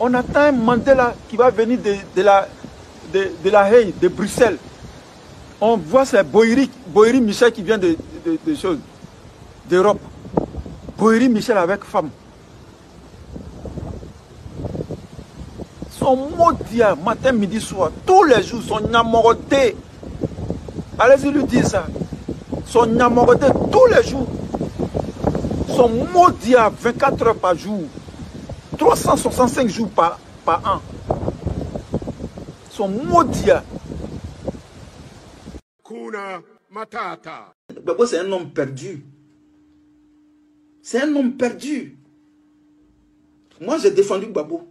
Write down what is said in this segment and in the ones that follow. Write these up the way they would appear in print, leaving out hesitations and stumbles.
On attend un Mandela qui va venir de la Haye, de Bruxelles. On voit c'est Boïri Michel qui vient de choses, d'Europe. Boïri Michel avec femme. Son maudit, matin, midi, soir, tous les jours, son namoroté. Allez-y lui dire ça. Son namoroté tous les jours. Son maudit 24 heures par jour. 365 jours par an. Son maudit. Kuna Matata. Gbagbo, c'est un homme perdu. C'est un homme perdu. Moi, j'ai défendu Gbagbo.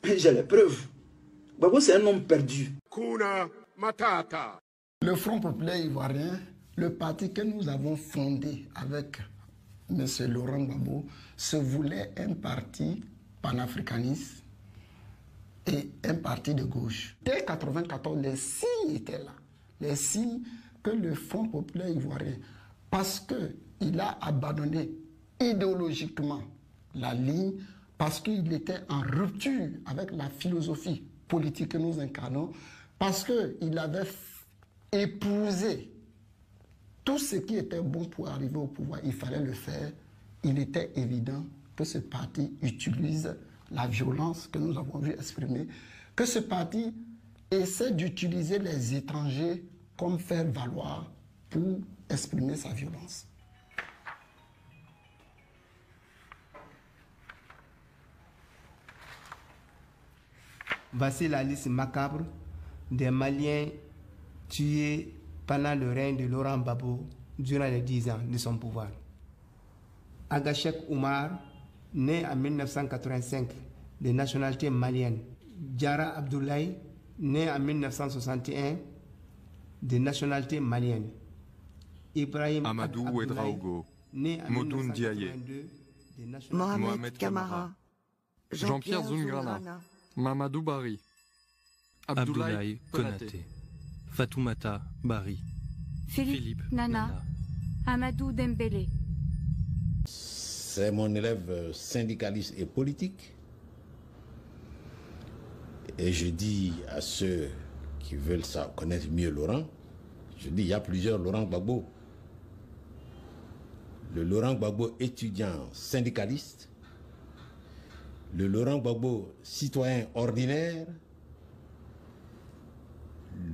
J'ai les preuves. Gbagbo, c'est un homme perdu. Kuna Matata. Le Front populaire ivoirien, le parti que nous avons fondé avec M. Laurent Gbagbo, se voulait un parti panafricaniste et un parti de gauche. Dès 1994, les signes étaient là. Les signes que le Front populaire ivoirien, parce qu'il a abandonné idéologiquement la ligne, parce qu'il était en rupture avec la philosophie politique que nous incarnons, parce qu'il avait épousé tout ce qui était bon pour arriver au pouvoir, il fallait le faire. Il était évident que ce parti utilise la violence que nous avons vu exprimer, que ce parti essaie d'utiliser les étrangers comme faire valoir pour exprimer sa violence. Voici la liste macabre des Maliens tués pendant le règne de Laurent Gbagbo durant les 10 ans de son pouvoir. Agachek Oumar, né en 1985 de nationalité malienne. Diarra Abdoulaye, né en 1961 de nationalité malienne. Ibrahim Amadou Ouedraogo, né en Modoun 1982 de nationalité Mohamed Kamara, Jean-Pierre Zungrana, Mamadou Bari, Abdoulaye Konaté, Fatoumata Bari, Philippe Nana, Amadou Dembélé. C'est mon élève syndicaliste et politique. Et je dis à ceux qui veulent connaître mieux Laurent, je dis il y a plusieurs Laurent Gbagbo. Le Laurent Gbagbo étudiant syndicaliste, le Laurent Gbagbo citoyen ordinaire,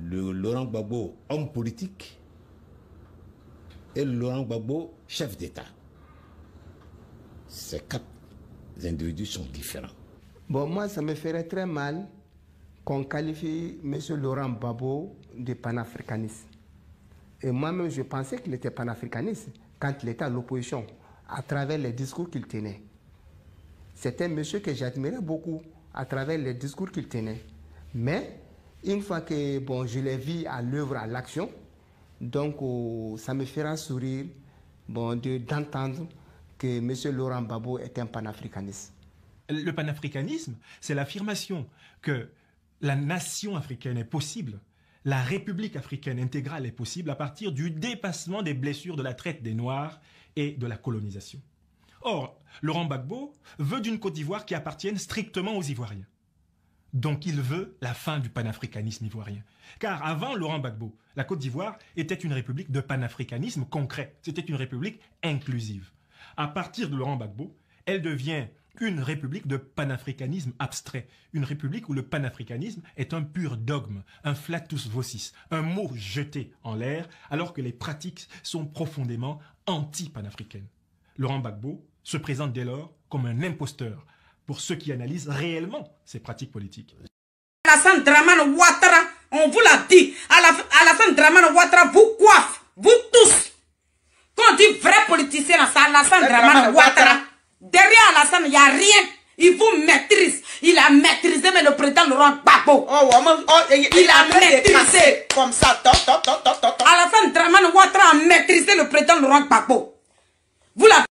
le Laurent Gbagbo homme politique et le Laurent Gbagbo chef d'État. Ces 4 individus sont différents. Bon, moi, ça me ferait très mal qu'on qualifie M. Laurent Gbagbo de panafricaniste. Et moi-même, je pensais qu'il était panafricaniste quand il était à l'opposition, à travers les discours qu'il tenait. C'était un monsieur que j'admirais beaucoup à travers les discours qu'il tenait. Mais, une fois que bon, je l'ai vu à l'œuvre, à l'action, donc ça me fera sourire bon, d'entendre que M. Laurent Gbagbo est un panafricaniste. Le panafricanisme, c'est l'affirmation que la nation africaine est possible, la République africaine intégrale est possible à partir du dépassement des blessures de la traite des Noirs et de la colonisation. Or, Laurent Gbagbo veut d'une Côte d'Ivoire qui appartienne strictement aux Ivoiriens. Donc il veut la fin du panafricanisme ivoirien. Car avant Laurent Gbagbo, la Côte d'Ivoire était une république de panafricanisme concret. C'était une république inclusive. À partir de Laurent Gbagbo, elle devient une république de panafricanisme abstrait. Une république où le panafricanisme est un pur dogme, un flatus vocis, un mot jeté en l'air, alors que les pratiques sont profondément anti-panafricaines. Laurent Gbagbo se présente dès lors comme un imposteur pour ceux qui analysent réellement ses pratiques politiques. Alassane Dramane Ouattara, on vous l'a dit, Alassane Dramane Ouattara vous coiffe, vous tous. Quand on dit vrai politicien, c'est Alassane Dramane Ouattara. Derrière Alassane, il n'y a rien. Il vous maîtrise. Il a maîtrisé, mais le président Laurent Gbagbo. Il a maîtrisé. Comme ça, Alassane Dramane Ouattara a maîtrisé le président Laurent Gbagbo. Vous la